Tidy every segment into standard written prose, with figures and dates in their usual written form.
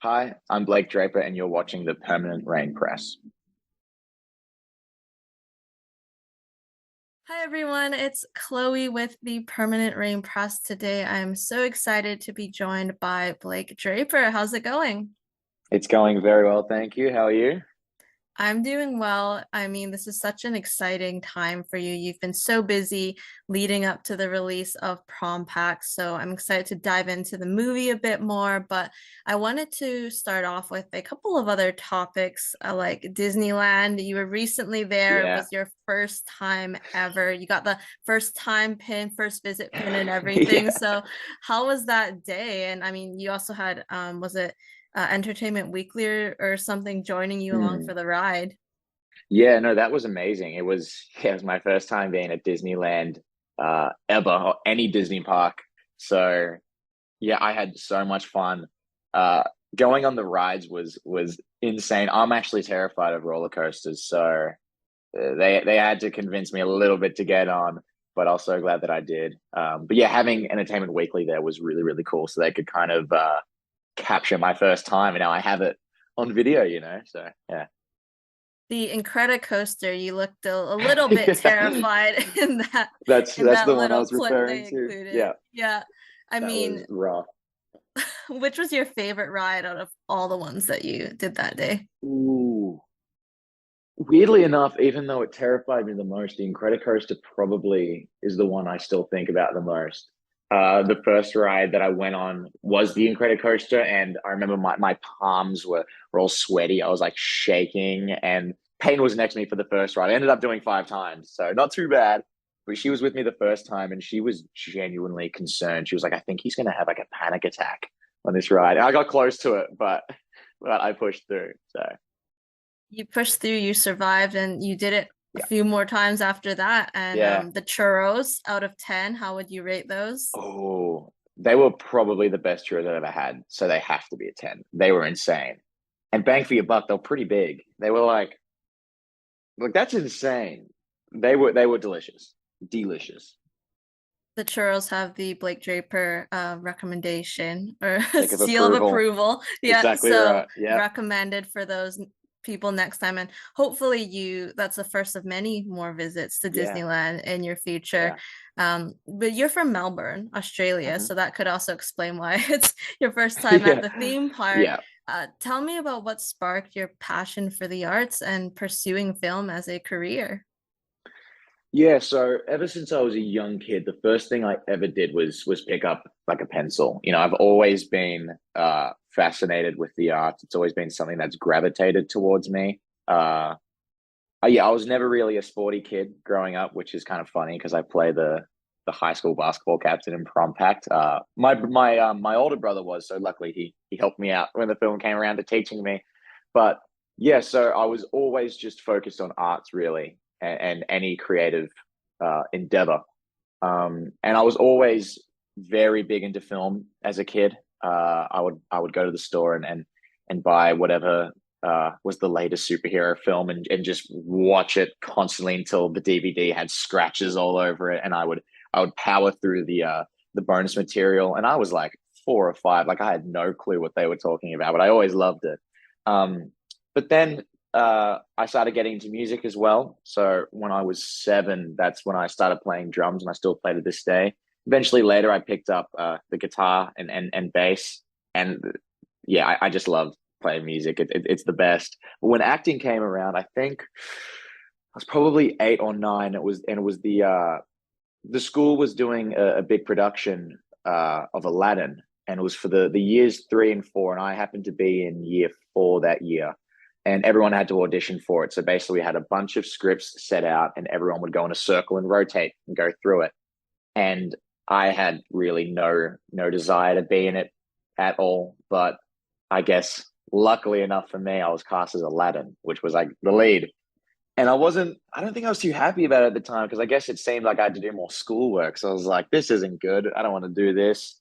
Hi, I'm Blake Draper, and you're watching the Permanent Rain Press. Hi everyone, it's Chloe with the Permanent Rain Press today. I'm so excited to be joined by Blake Draper. How's it going? It's going very well, thank you. How are you? I'm doing well. I mean, this is such an exciting time for you. You've been so busy leading up to the release of Prom Pact, so I'm excited to dive into the movie a bit more. But I wanted to start off with a couple of other topics, like Disneyland. You were recently there. It Yeah. was your first time ever. You got the first time pin, first visit pin, and everything. Yeah. So, how was that day? And I mean, you also had, was it? Entertainment Weekly or something joining you along Hmm. for the ride. Yeah, no, that was amazing. It was my first time being at Disneyland ever, or any Disney park. So yeah, I had so much fun. Uh Going on the rides was insane. I'm actually terrified of roller coasters, so they had to convince me a little bit to get on, but I'm so glad that I did. But yeah, having Entertainment Weekly there was really, really cool. So they could kind of capture my first time, and now I have it on video. So yeah. The Incredicoaster, you looked a little bit Yeah. terrified in that in That's that the one I little was clip referring they to. included. Yeah, Yeah. I that mean, was rough. which was your favorite ride out of all the ones that you did that day? Ooh. Weirdly enough, even though it terrified me the most, the Incredicoaster probably is the one I still think about the most. The first ride that I went on was the Incredicoaster, and I remember my palms were all sweaty. I was like shaking, and Payne was next to me for the first ride. I ended up doing 5 times, so not too bad. But she was with me the first time, and she was genuinely concerned. She was like, "I think he's gonna have like a panic attack on this ride." And I got close to it, but I pushed through. So You pushed through, you survived, and you did it a yeah. few more times after that. And Yeah. the churros out of 10, how would you rate those? Oh, they were probably the best churros I've ever had. So they have to be a 10. They were insane. And bang for your buck, they're pretty big. They were like that's insane. They were delicious. Delicious. The churros have the Blake Draper recommendation or Stick of seal of approval. approval. Yeah, Exactly so right. Yeah. recommended for those people next time. And hopefully that's the first of many more visits to Yeah. Disneyland in your future. Yeah. But you're from Melbourne, Australia, Hmm. so that could also explain why it's your first time at Yeah. the theme park. Yeah. Tell me about what sparked your passion for the arts and pursuing film as a career. Yeah, so ever since I was a young kid, the first thing I ever did was pick up like a pencil. I've always been fascinated with the arts. It's always been something that's gravitated towards me. Yeah, I was never really a sporty kid growing up, which is kind of funny because I play the high school basketball captain in Prom Pact. My older brother was, so luckily he helped me out when the film came around to teaching me. But yeah, so I was always just focused on arts really, and any creative endeavor. And I was always very big into film as a kid. I would go to the store and buy whatever was the latest superhero film and just watch it constantly until the DVD had scratches all over it, and I would power through the bonus material, and I was like 4 or 5, like I had no clue what they were talking about, but I always loved it. But then I started getting into music as well. So when I was 7, that's when I started playing drums, and I still play to this day. Eventually, later, I picked up the guitar and bass, and yeah, I just love playing music. It's the best. But when acting came around, I think I was probably 8 or 9. It was the school was doing a big production of Aladdin, and it was for the years 3 and 4, and I happened to be in year 4 that year, and everyone had to audition for it. So basically, we had a bunch of scripts set out, and everyone would go in a circle and rotate and go through it. And I had really no desire to be in it at all, but I guess luckily enough for me, I was cast as Aladdin, which was like the lead. And I don't think I was too happy about it at the time because I guess it seemed like I had to do more schoolwork. So I was like, this isn't good. I don't want to do this.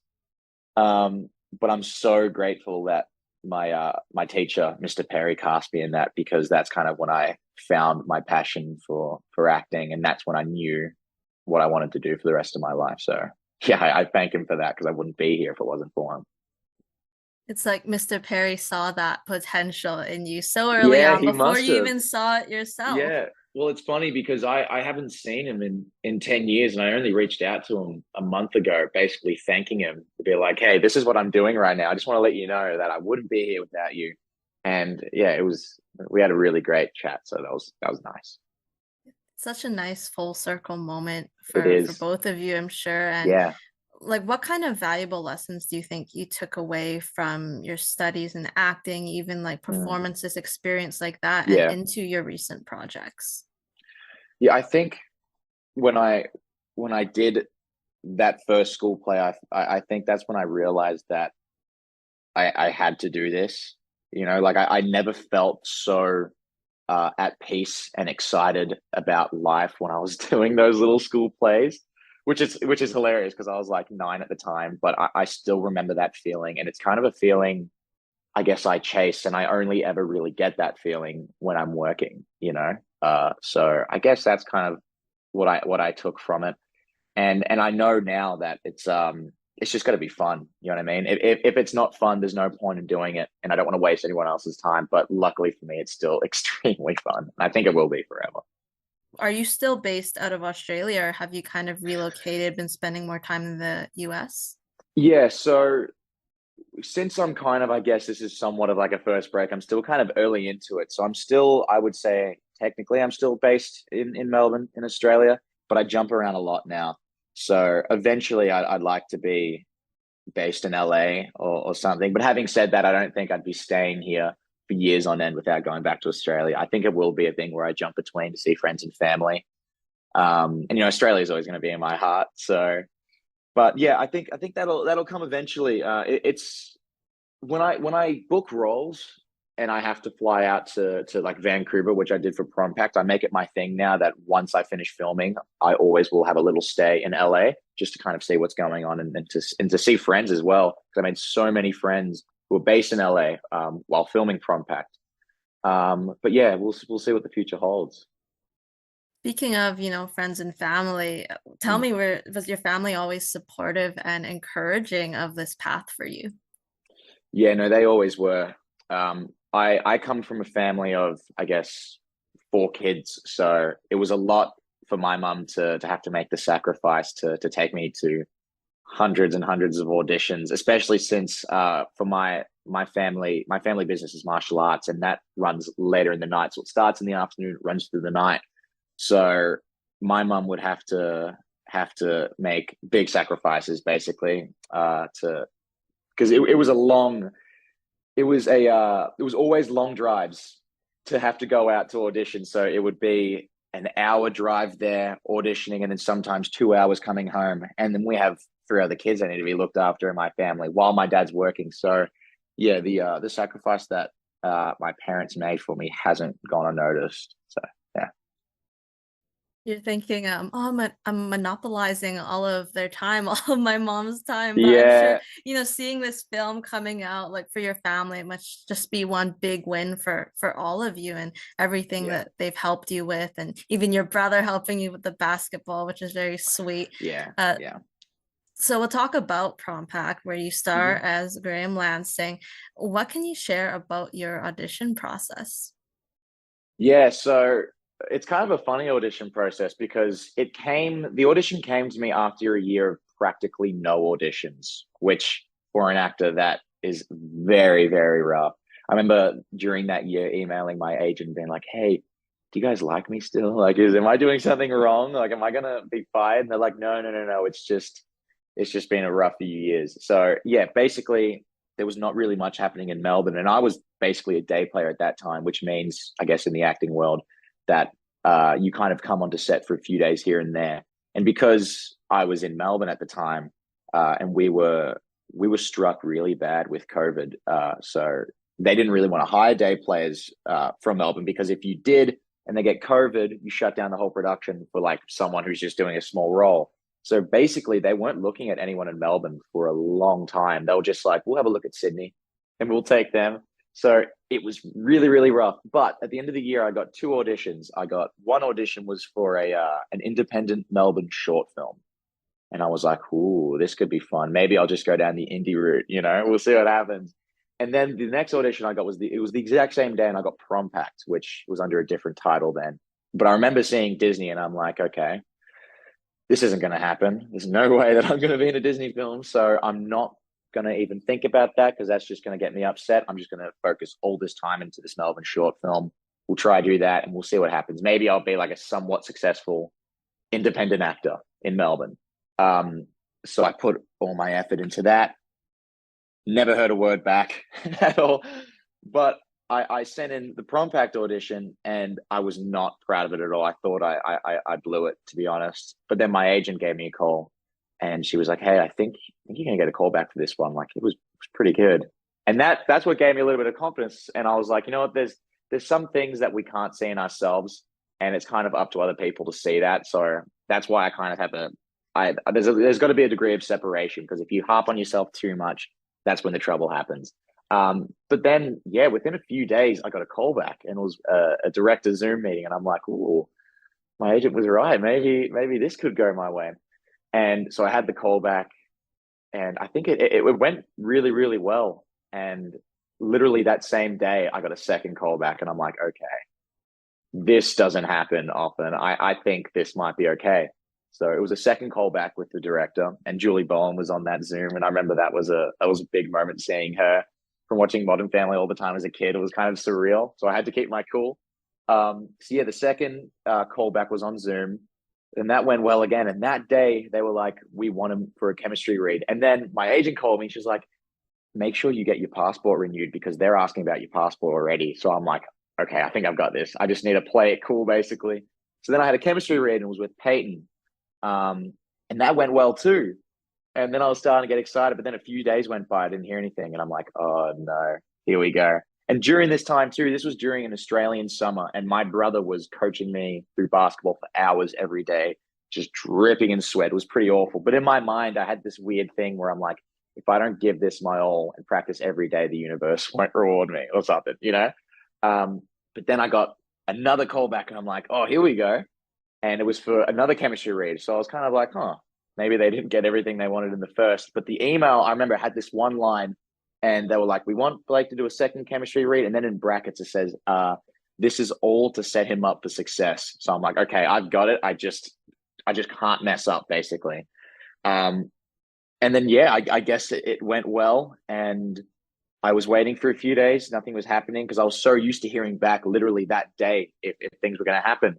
But I'm so grateful that my teacher, Mr. Perry, cast me in that because that's kind of when I found my passion for acting, and that's when I knew what I wanted to do for the rest of my life. So yeah, I thank him for that because I wouldn't be here if it wasn't for him. It's like Mr. Perry saw that potential in you so early Yeah, on he before must you have. even saw it yourself. Yeah. Well, it's funny because I haven't seen him in 10 years, and I only reached out to him a month ago, basically thanking him to be like, hey, this is what I'm doing right now. I just want to let you know that I wouldn't be here without you. And yeah, we had a really great chat. So that was nice. Such a nice full circle moment It for is. both of you, I'm sure. And Yeah. like, what kind of valuable lessons do you think you took away from your studies in acting, even like Mm. performances, experience like that, and Yeah. into your recent projects? Yeah. I think when I did that first school play, I think that's when I realized that I had to do this. Like I never felt so at peace and excited about life when I was doing those little school plays, which is hilarious because I was like 9 at the time, but I still remember that feeling, and it's kind of a feeling I guess I chase, and I only ever really get that feeling when I'm working. So I guess that's kind of what I took from it, and I know now that it's just got to be fun. You know what I mean? If it's not fun, there's no point in doing it, and I don't want to waste anyone else's time. But luckily for me, it's still extremely fun. I think it will be forever. Are you still based out of Australia, or have you kind of relocated, been spending more time in the US? Yeah. So since I'm kind of, I guess this is somewhat of like a first break, I'm still kind of early into it. So I'm still, I would say, technically, I'm still based in Melbourne, in Australia, but I jump around a lot now. So eventually, I'd like to be based in LA or something. But having said that, I don't think I'd be staying here for years on end without going back to Australia. I think it will be a thing where I jump between to see friends and family. And Australia is always going to be in my heart. So, but yeah, I think that'll come eventually. It's when I book roles and I have to fly out to like Vancouver, which I did for Prom Pact, I make it my thing now that once I finish filming, I always will have a little stay in LA just to kind of see what's going on and to see friends as well. Because I made so many friends who are based in LA while filming Prom Pact. But yeah, we'll see what the future holds. Speaking of, friends and family, tell Mm. me, was your family always supportive and encouraging of this path for you? Yeah, no, they always were. I come from a family of, I guess, 4 kids, so it was a lot for my mum to have to make the sacrifice to take me to hundreds and hundreds of auditions, especially since for my family business is martial arts, and that runs later in the night. So it starts in the afternoon, it runs through the night. So my mum would have to make big sacrifices basically to because it was a long it was always long drives to have to go out to audition. So it would be an hour drive there auditioning, and then sometimes 2 hours coming home. And then we have 3 other kids that need to be looked after in my family while my dad's working. So yeah, the sacrifice that my parents made for me hasn't gone unnoticed. So yeah. You're thinking, oh, I'm monopolizing all of their time, all of my mom's time. But I'm sure, Yeah, seeing this film coming out, like for your family, it must just be one big win for all of you and everything yeah, that they've helped you with, and even your brother helping you with the basketball, which is very sweet. yeah, Uh, yeah. so we'll talk about Prom Pact, where you star Mhm. as Graham Lansing. What can you share about your audition process? Yeah, so it's kind of a funny audition process because the audition came to me after a year of practically no auditions, which for an actor, that is very, very rough. I remember during that year emailing my agent being like, hey, do you guys like me still? Like, am I doing something wrong? Like, am I gonna be fired? And they're like, no, no, no, no. It's just been a rough few years. So yeah, basically there was not really much happening in Melbourne, and I was basically a day player at that time, which means, I guess, in the acting world, that you kind of come onto set for a few days here and there. And because I was in Melbourne at the time, and we were struck really bad with COVID, so they didn't really want to hire day players from Melbourne because if you did and they get COVID, you shut down the whole production for like someone who's just doing a small role. So basically, they weren't looking at anyone in Melbourne for a long time. They were just like, we'll have a look at Sydney and we'll take them. So it was really, really rough. But at the end of the year, I got 2 auditions. I got one audition was for an independent Melbourne short film. And I was like, ooh, this could be fun. Maybe I'll just go down the indie route, we'll see what happens. And then the next audition I got was it was the exact same day, and I got Prom Pact, which was under a different title then. But I remember seeing Disney, and I'm like, okay, this isn't going to happen. There's no way that I'm going to be in a Disney film. So I'm not going to even think about that because that's just going to get me upset. I'm just going to focus all this time into this Melbourne short film. We'll try to do that and we'll see what happens. Maybe I'll be like a somewhat successful independent actor in Melbourne. So I put all my effort into that. Never heard a word back at all. But I sent in the Prom Pact audition and I was not proud of it at all. I thought I blew it, to be honest. But then my agent gave me a call and she was like, hey, I think you're going to get a call back for this one. Like, it was pretty good. And that's what gave me a little bit of confidence. And I was like, you know what, there's some things that we can't see in ourselves, and it's kind of up to other people to see that. So that's why I kind of there's got to be a degree of separation, because if you harp on yourself too much, that's when the trouble happens. But then, yeah, within a few days, I got a call back, and it was a director Zoom meeting, and I'm like, "Ooh, my agent was right. Maybe this could go my way." And so I had the call back, and I think it went really, really well. And literally that same day, I got a second call back, and I'm like, "Okay, this doesn't happen often. I think this might be okay." So it was a second call back with the director, and Julie Bowen was on that Zoom, and I remember that was a big moment, seeing her from watching Modern Family all the time as a kid. It was kind of surreal, so I had to keep my cool. So yeah, the second callback was on Zoom, and that went well again. And that day they were like, "We want him for a chemistry read." And then my agent called me. She was like, "Make sure you get your passport renewed because they're asking about your passport already." So I'm like, "Okay, I think I've got this. I just need to play it cool, basically." So then I had a chemistry read and it was with Peyton, and that went well too. And then I was starting to get excited, but then a few days went by, I didn't hear anything, and I'm like, "Oh no, here we go." And during this time too, this was during an Australian summer, and my brother was coaching me through basketball for hours every day, just dripping in sweat. It was pretty awful. But in my mind, I had this weird thing where I'm like, if I don't give this my all and practice every day, the universe won't reward me or something, you know? But then I got another call back, and I'm like, "Oh, here we go." And it was for another chemistry read. So I was kind of like, huh, maybe they didn't get everything they wanted in the first. But the email, I remember, had this one line, and they were like, "We want Blake to do a second chemistry read." And then in brackets, it says, "This is all to set him up for success." So I'm like, okay, I've got it. I just can't mess up, basically. And then, yeah, I guess it went well. And I was waiting for a few days. Nothing was happening because I was so used to hearing back literally that day if things were going to happen.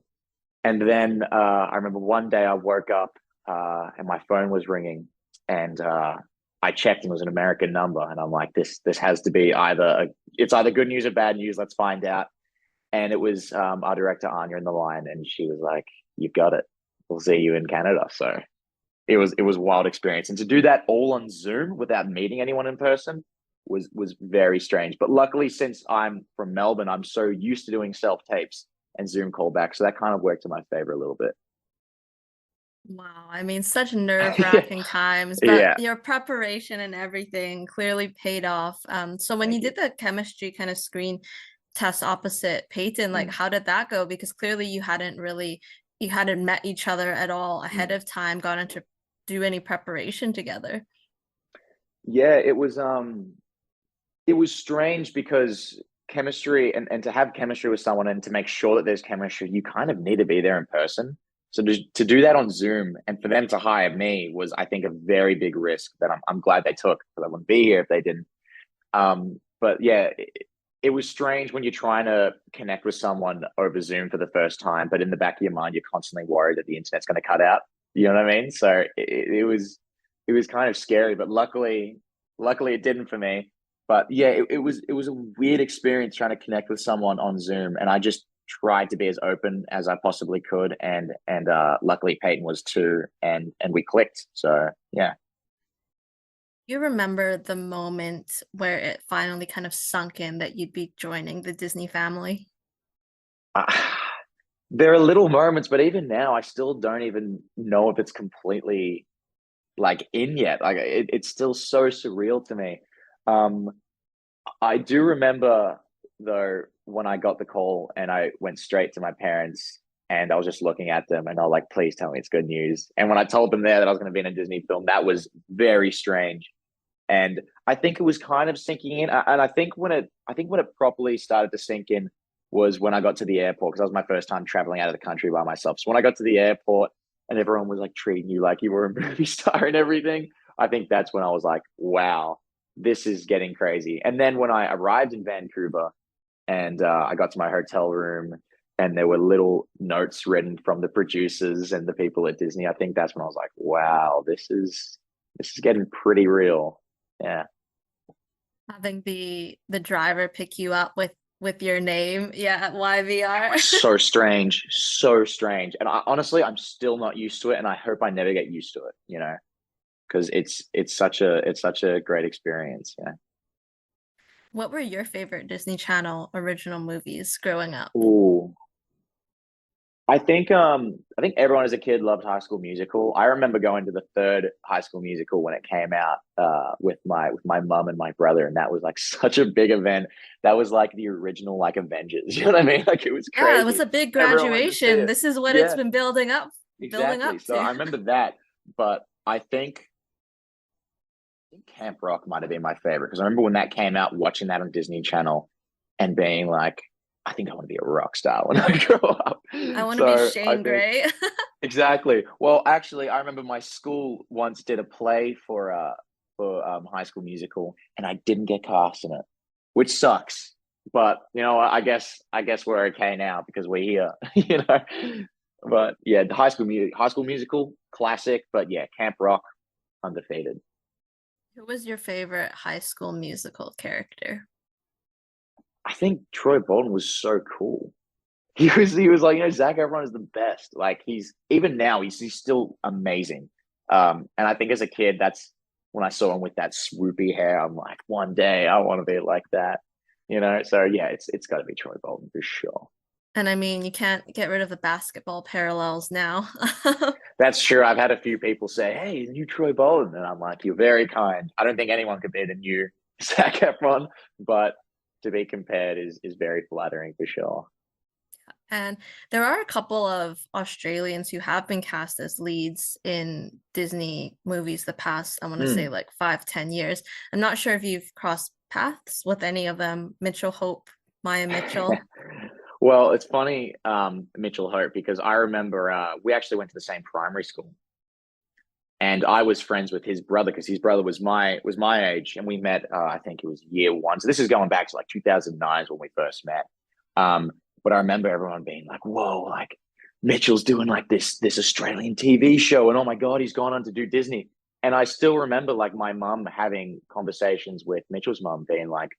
And then I remember one day I woke up and my phone was ringing, and I checked and it was an American number, and I'm like, this has to be it's either good news or bad news. Let's find out. And it was our director Anya in the line, and she was like, "You've got it. We'll see you in Canada." So it was a wild experience, and to do that all on Zoom without meeting anyone in person was very strange. But luckily, since I'm from Melbourne, I'm so used to doing self tapes and Zoom callbacks, so that kind of worked in my favor a little bit. Wow, I mean, such nerve-wracking times, but Yeah. your preparation and everything clearly paid off. So when you Thank you. did the chemistry kind of screen test opposite Peyton, like Mm, how did that go? Because clearly you hadn't met each other at all ahead mm. of time, gotten to do any preparation together. Yeah, it was strange because chemistry, and to have chemistry with someone and to make sure that there's chemistry, you kind of need to be there in person. So to do that on Zoom and for them to hire me was, I think, a very big risk that I'm glad they took, because I wouldn't be here if they didn't. But yeah, it was strange when you're trying to connect with someone over Zoom for the first time, but in the back of your mind, you're constantly worried that the internet's going to cut out. You know what I mean? So it was kind of scary, but luckily it didn't for me. But yeah, it was a weird experience trying to connect with someone on Zoom, and I just tried to be as open as I possibly could, and luckily Peyton was too, and we clicked. So yeah. You remember the moment where it finally kind of sunk in that you'd be joining the Disney family? Uh, there are little moments, but even now, I still don't even know if it's completely like in yet. Like it's still so surreal to me. Um, I do remember though when I got the call and I went straight to my parents and I was just looking at them and I was like, "Please tell me it's good news." And when I told them there that I was going to be in a Disney film, that was very strange. And I think it was kind of sinking in. And I think when it properly started to sink in was when I got to the airport, because that was my first time traveling out of the country by myself. So when I got to the airport and everyone was like treating you like you were a movie star and everything, I think that's when I was like, wow, this is getting crazy. And then when I arrived in Vancouver and I got to my hotel room and there were little notes written from the producers and the people at Disney, I think that's when I was like, wow, this is getting pretty real. Yeah. Having the driver pick you up with your name, yeah, at YVR. So strange, so strange. And honestly, I'm still not used to it, and I hope I never get used to it. Because it's such a great experience. Yeah. What were your favorite Disney Channel original movies growing up? Ooh, I think everyone as a kid loved High School Musical. I remember going to the third High School Musical when it came out with my mum and my brother, and that was like such a big event. That was like the original like Avengers. You know what I mean? Like it was Yeah, it was crazy. a big Everyone wanted to see graduation. it. This is what it's Yeah, been building exactly. up So to. I remember that, but I think Camp Rock might have been my favorite because I remember when that came out, watching that on Disney Channel and being like, I think I want to be a rock star when I grow up. I want to be So I Shane think Gray. exactly. Well, actually, I remember my school once did a play for High School Musical, and I didn't get cast in it, which sucks. But I guess we're okay now because we're here. You know. But yeah, the High School Musical, classic. But yeah, Camp Rock, undefeated. Who was your favorite High School Musical character? I think Troy Bolton was so cool. He was like, Zach Efron is the best. Like he's even now he's still amazing. And I think as a kid, that's when I saw him with that swoopy hair. I'm like, one day I want to be like that. So yeah, it's got to be Troy Bolton for sure. And I mean, you can't get rid of the basketball parallels now. That's true. I've had a few people say, "Hey, new Troy Bolton," and I'm like, "You're very kind." I don't think anyone could beat a new Zac Efron, but to be compared is very flattering for sure. And there are a couple of Australians who have been cast as leads in Disney movies the past, I want to say Hmm. like 5, 10 years. I'm not sure if you've crossed paths with any of them, Mitchell Hope, Maya Mitchell. Well, it's funny, Mitchell Hope, because I remember we actually went to the same primary school, and I was friends with his brother because his brother was my age, and we met. I think it was year one. So this is going back to like 2009 when we first met. But I remember everyone being like, "Whoa, like Mitchell's doing like this Australian TV show, and oh my god, he's gone on to do Disney." And I still remember like my mum having conversations with Mitchell's mum, being like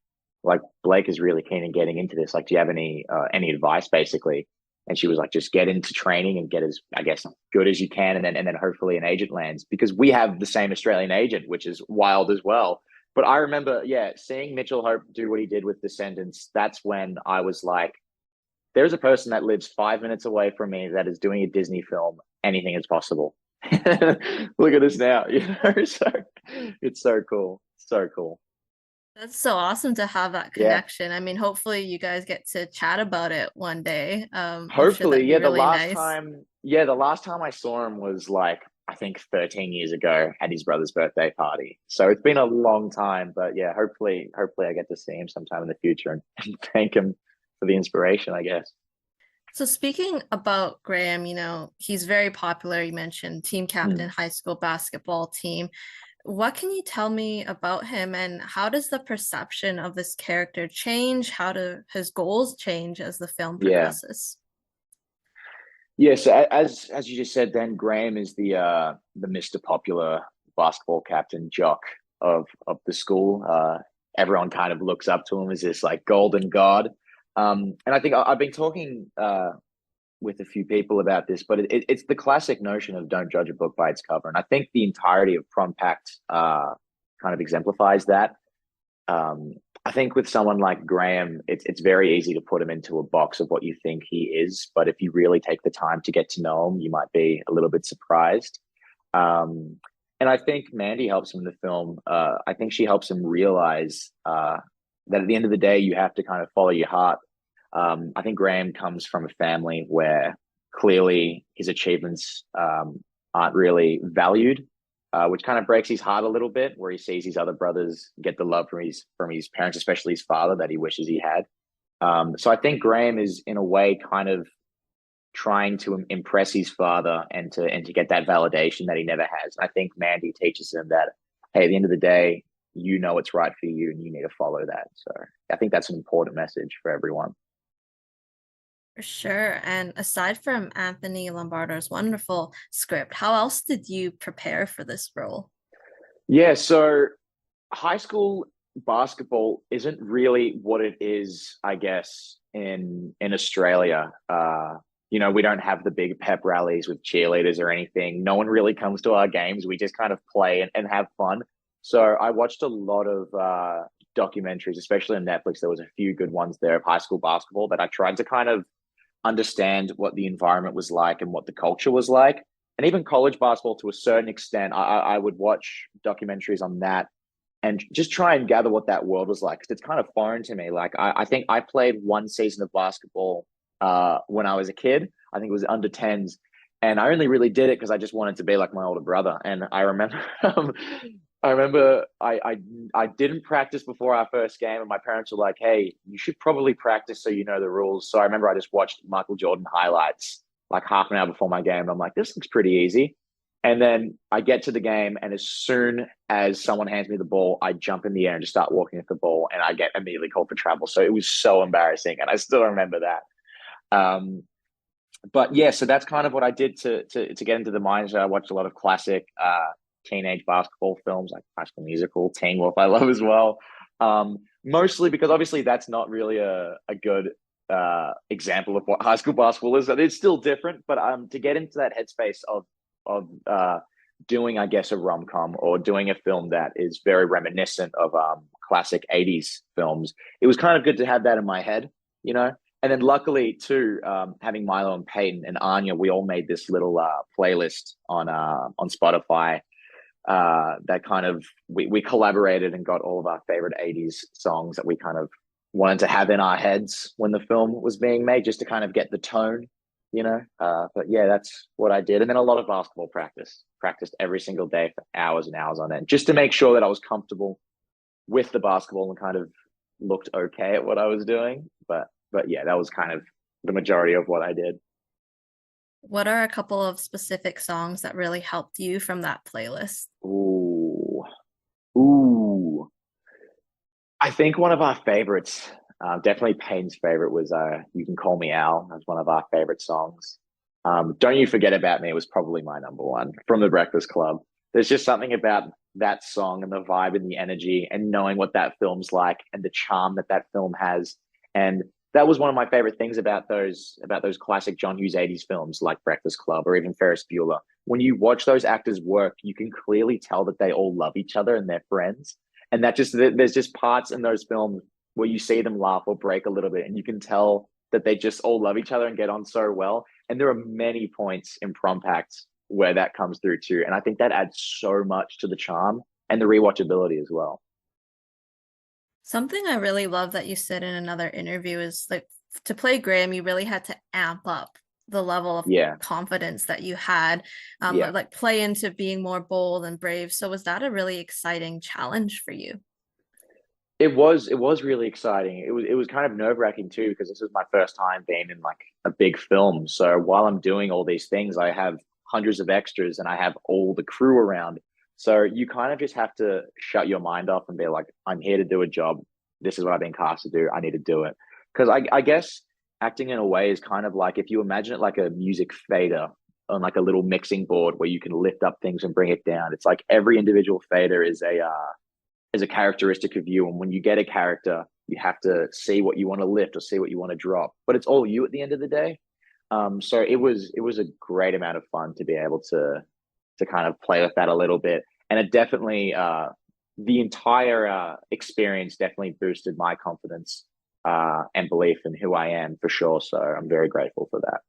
Blake is really keen in getting into this. Like, do you have any advice, basically? And she was like, just get into training and get as, I guess, good as you can, and then hopefully an agent lands, because we have the same Australian agent, which is wild as well. But I remember, yeah, seeing Mitchell Hope do what he did with Descendants. That's when I was like, there's a person that lives 5 minutes away from me that is doing a Disney film. Anything is possible. Look at this now, So it's so cool, so cool. That's so awesome to have that Yeah. connection. I mean, hopefully you guys get to chat about it one day. I'm sure Hopefully, that'd be yeah. really nice. The last time I saw him was like I think 13 years ago at his brother's birthday party. So it's been a long time, but yeah, hopefully I get to see him sometime in the future and thank him for the inspiration, I guess. So speaking about Graham, he's very popular. You mentioned team captain, Hmm. high school basketball team. What can you tell me about him and how does the perception of this character change? How do his goals change as the film Yeah, progresses? yeah. So as you just said, then Graham is the Mr. Popular basketball captain jock of the school. Everyone kind of looks up to him as this like golden god. And I think I've been talking with a few people about this, but it's the classic notion of don't judge a book by its cover. And I think the entirety of Prom Pact kind of exemplifies that. Um, I think with someone like Graham, it's very easy to put him into a box of what you think he is. But if you really take the time to get to know him, you might be a little bit surprised. Um, and I think Mandy helps him in the film. I think she helps him realize that at the end of the day, you have to kind of follow your heart. I think Graham comes from a family where clearly his achievements aren't really valued. which kind of breaks his heart a little bit, where he sees his other brothers get the love from his parents, especially his father, that he wishes he had. So I think Graham is in a way kind of trying to impress his father and to get that validation that he never has. And I think Mandy teaches him that, hey, at the end of the day, you know what's right for you and you need to follow that. So I think that's an important message for everyone. For sure. And aside from Anthony Lombardo's wonderful script, how else did you prepare for this role? Yeah, so high school basketball isn't really what it is, I guess, in Australia. We don't have the big pep rallies with cheerleaders or anything. No one really comes to our games. We just kind of play and have fun. So I watched a lot of documentaries, especially on Netflix. There was a few good ones there of high school basketball, but I tried to kind of understand what the environment was like and what the culture was like. And even college basketball to a certain extent, I would watch documentaries on that and just try and gather what that world was like. Because it's kind of foreign to me. Like I think I played one season of basketball when I was a kid. I think it was under 10s. And I only really did it because I just wanted to be like my older brother. And I remember I didn't practice before our first game, and my parents were like, "Hey, you should probably practice so you know the rules." So I remember I just watched Michael Jordan highlights like half an hour before my game. And I'm like, "This looks pretty easy." And then I get to the game, and as soon as someone hands me the ball, I jump in the air and just start walking at the ball, and I get immediately called for travel. So it was so embarrassing, and I still remember that. But yeah, so that's kind of what I did to get into the mindset. I watched a lot of classic teenage basketball films like High School Musical, Teen Wolf, I love as well. Mostly because obviously that's not really a good example of what high school basketball is. It's still different, but to get into that headspace of doing, I guess, a rom-com or doing a film that is very reminiscent of classic 80s films, it was kind of good to have that in my head, you know? And then luckily too, having Milo and Peyton and Anya, we all made this little playlist on Spotify that kind of we collaborated and got all of our favorite 80s songs that we kind of wanted to have in our heads when the film was being made, just to kind of get the tone, you know. But yeah, that's what I did. And then a lot of basketball practiced every single day for hours and hours on end, just to make sure that I was comfortable with the basketball and kind of looked okay at what I was doing. But yeah, that was kind of the majority of what I did. What are a couple of specific songs that really helped you from that playlist? Ooh, ooh. I think one of our favorites, definitely Payne's favorite, was "You Can Call Me Al." That's one of our favorite songs. "Don't You Forget About Me" was probably my number one from The Breakfast Club. There's just something about that song and the vibe and the energy and knowing what that film's like and the charm that that film has. And that was one of my favorite things about those classic John Hughes 80s films like Breakfast Club or even Ferris Bueller. When you watch those actors work, you can clearly tell that they all love each other and they're friends. And there's just parts in those films where you see them laugh or break a little bit, and you can tell that they just all love each other and get on so well. And there are many points in Prom Pact where that comes through too. And I think that adds so much to the charm and the rewatchability as well. Something I really love that you said in another interview is like to play Graham, you really had to amp up the level of Yeah. confidence that you had, Yeah. like play into being more bold and brave. So was that a really exciting challenge for you? It was really exciting. It was kind of nerve-wracking too, because this was my first time being in like a big film. So while I'm doing all these things, I have hundreds of extras and I have all the crew around. So you kind of just have to shut your mind off and be like, I'm here to do a job. This is what I've been cast to do. I need to do it. Because I guess acting in a way is kind of like, if you imagine it like a music fader on like a little mixing board where you can lift up things and bring it down. It's like every individual fader is a characteristic of you. And when you get a character, you have to see what you want to lift or see what you want to drop. But it's all you at the end of the day. So it was a great amount of fun to be able to kind of play with that a little bit. And it definitely the entire experience definitely boosted my confidence and belief in who I am for sure. So I'm very grateful for that.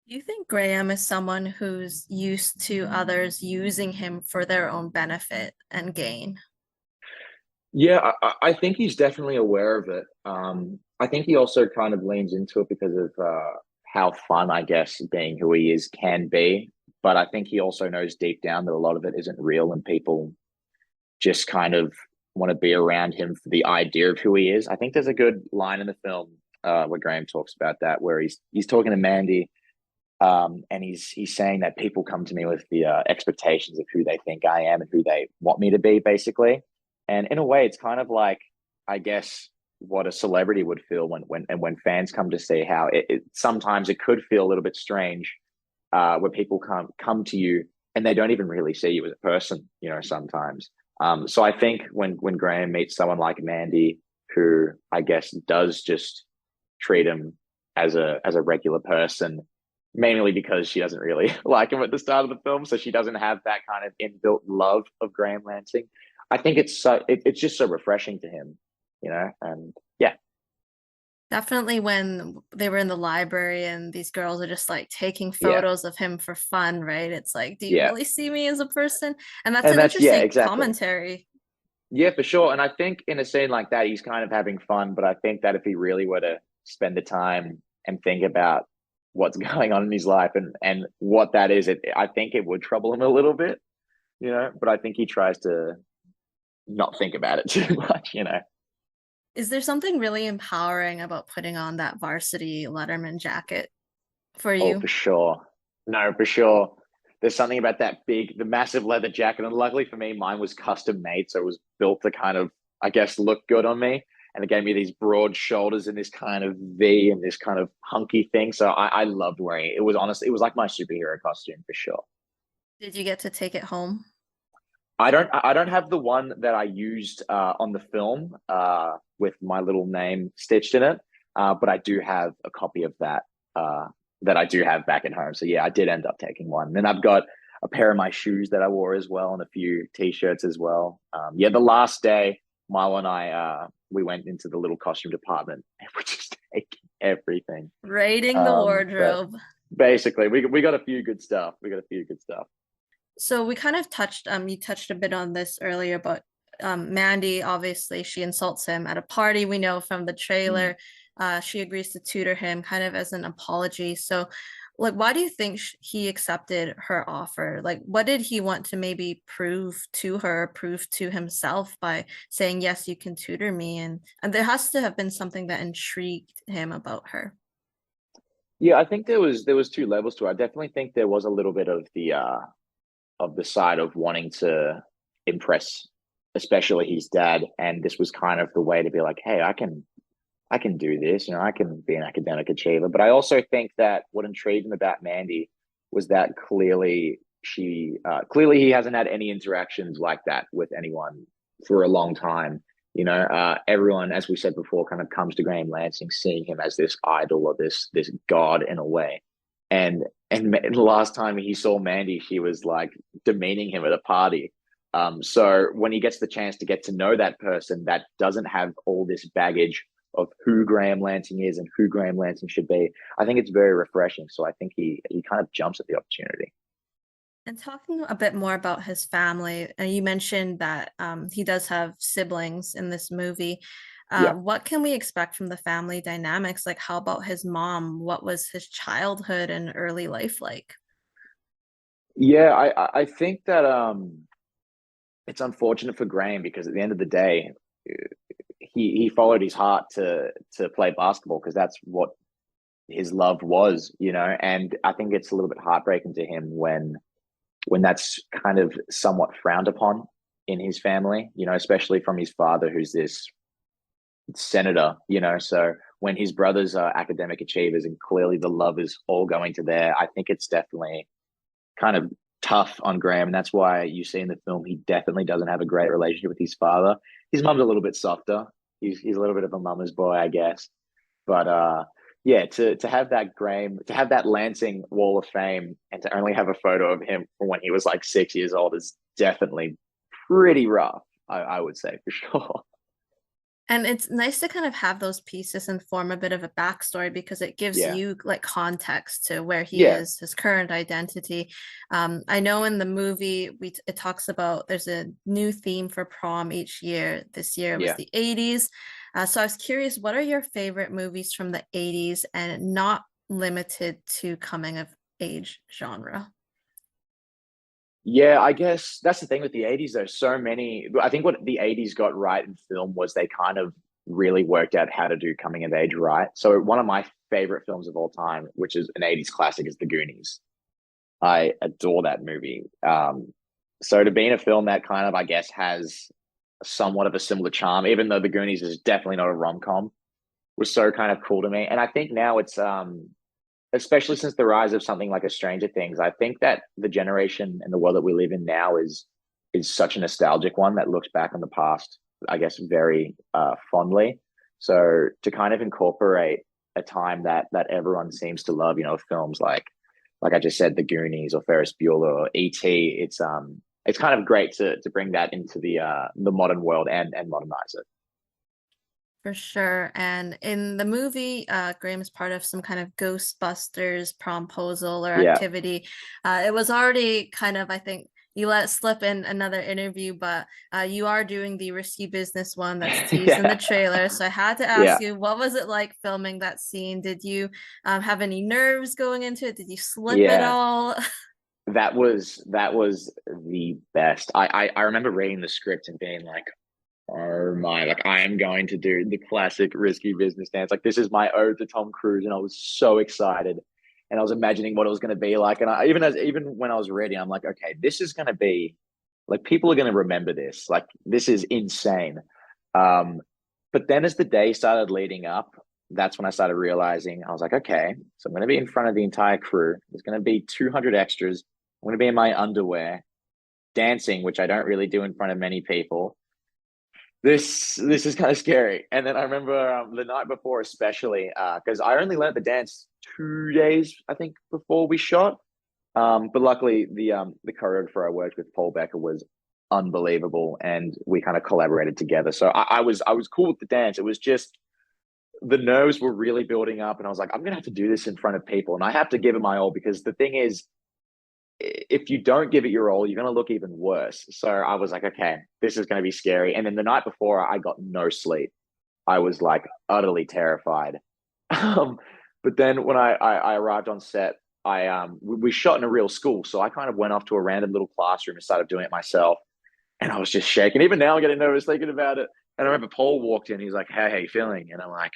Do you think Graham is someone who's used to others using him for their own benefit and gain? Yeah, I think he's definitely aware of it. I think he also kind of leans into it because of how fun, I guess, being who he is can be. but I think he also knows deep down that a lot of it isn't real, and people just kind of want to be around him for the idea of who he is. I think there's a good line in the film where Graham talks about that, where he's talking to Mandy, and he's saying that people come to me with the expectations of who they think I am and who they want me to be, basically. And in a way, it's kind of like, I guess, what a celebrity would feel when fans come to see how sometimes it could feel a little bit strange, where people come to you and they don't even really see you as a person, sometimes. So I think when Graham meets someone like Mandy, who I guess does just treat him as a regular person, mainly because she doesn't really like him at the start of the film, so she doesn't have that kind of inbuilt love of Graham Lansing. I think it's just so refreshing to him, and yeah. Definitely when they were in the library and these girls are just like taking Yeah, photos of him for fun, right? It's like, do you yeah, really see me as a person? And that's and an that's yeah, interesting exactly. commentary. Yeah, for sure. And I think in a scene like that, he's kind of having fun. But I think that if he really were to spend the time and think about what's going on in his life and what that is, I think it would trouble him a little bit, But I think he tries to not think about it too much. Is there something really empowering about putting on that varsity Letterman jacket for Oh, you? for sure. No, for sure. There's something about the massive leather jacket. And luckily for me, mine was custom made. So it was built to kind of, I guess, look good on me. And it gave me these broad shoulders and this kind of V and this kind of hunky thing. So I loved wearing it. It was honestly, it was like my superhero costume for sure. Did you get to take it home? I don't have the one that I used on the film with my little name stitched in it, but I do have a copy of that that I do have back at home. So yeah, I did end up taking one. And then I've got a pair of my shoes that I wore as well, and a few t-shirts as well. Yeah, the last day, Milo and I we went into the little costume department and we're just taking everything. Raiding the But wardrobe. basically, we got a few good stuff. We got a few good stuff. So we kind of you touched a bit on this earlier, but Mandy, obviously, she insults him at a party. We know from the Mm. trailer, she agrees to tutor him kind of as an apology. So, like, why do you think he accepted her offer? Like, what did he want to maybe prove to her, prove to himself by saying, yes, you can tutor me? And there has to have been something that intrigued him about her. Yeah, I think there was two levels to it. I definitely think there was a little bit of the side of wanting to impress, especially his dad, and this was kind of the way to be like, hey, I can do this, I can be an academic achiever. But I also think that what intrigued him about Mandy was that clearly he hasn't had any interactions like that with anyone for a long time. Everyone, as we said before, kind of comes to Graham Lansing seeing him as this idol or this god in a way. And the last time he saw Mandy, she was like demeaning him at a party. So when he gets the chance to get to know that person that doesn't have all this baggage of who Graham Lansing is and who Graham Lansing should be, I think it's very refreshing. So I think he kind of jumps at the opportunity. And talking a bit more about his family, you mentioned that he does have siblings in this movie. Yeah. What can we expect from the family dynamics? Like, how about his mom? What was his childhood and early life like? Yeah, I think that it's unfortunate for Graham because at the end of the day, he followed his heart to play basketball because that's what his love was. And I think it's a little bit heartbreaking to him when that's kind of somewhat frowned upon in his family, especially from his father, who's this senator. So when his brothers are academic achievers and clearly the love is all going to there, I think it's definitely kind of tough on Graham. And that's why you see in the film, he definitely doesn't have a great relationship with his father. His mum's a little bit softer. He's a little bit of a mama's boy, I guess. But yeah, to have that Graham, to have that Lansing Wall of Fame, and to only have a photo of him from when he was like 6 years old is definitely pretty rough. I would say for sure. And it's nice to kind of have those pieces and form a bit of a backstory because it gives Yeah, you like context to where he yeah, is, his current identity. I know in the movie it talks about there's a new theme for prom each year. This year it was yeah. the 80s. So I was curious, what are your favorite movies from the 80s and not limited to coming of age genre? Yeah, I guess that's the thing with the 80s, though. So many, I think what the 80s got right in film was they kind of really worked out how to do coming of age right. So one of my favorite films of all time, which is an 80s classic, is The Goonies. I adore that movie. So to be in a film that kind of, I guess, has somewhat of a similar charm, even though The Goonies is definitely not a rom-com, was so kind of cool to me. And I think now it's especially since the rise of something like a Stranger Things, I think that the generation and the world that we live in now is such a nostalgic one that looks back on the past, I guess, very fondly. So to kind of incorporate a time that everyone seems to love, films like I just said, The Goonies or Ferris Bueller or E.T., it's kind of great to bring that into the modern world and modernize it. For sure. And in the movie, Graham is part of some kind of Ghostbusters promposal or Yeah. activity. It was already kind of, I think, you let slip in another interview, but you are doing the risky business one that's teased in the Yeah. trailer. So I had to ask Yeah. you, what was it like filming that scene? Did you have any nerves going into it? Did you slip at Yeah. all? That was the best. I remember reading the script and being like, oh my, like I am going to do the classic risky business dance. Like this is my ode to Tom Cruise, and I was so excited. And I was imagining what it was going to be like. And even when I was ready, I'm like, okay, this is going to be like people are going to remember this. Like this is insane. Um, but then as the day started leading up, that's when I started realizing I was like, okay, so I'm going to be in front of the entire crew. There's going to be 200 extras. I'm going to be in my underwear dancing, which I don't really do in front of many people. This is kind of scary. And then I remember the night before, especially because I only learned the dance 2 days, I think, before we shot. But luckily, the choreographer I worked with, Paul Becker, was unbelievable, and we kind of collaborated together. So I was cool with the dance. It was just the nerves were really building up, and I was like, I'm gonna have to do this in front of people, and I have to give it my all because the thing is, if you don't give it your all, you're going to look even worse. So I was like, okay, this is going to be scary. And then the night before, I got no sleep. I was like utterly terrified. Um, but then when I arrived on set, we shot in a real school, so I kind of went off to a random little classroom and started doing it myself. And I was just shaking. Even now, I'm getting nervous thinking about it. And I remember Paul walked in. He's like, "Hey, how you feeling?" And I'm like,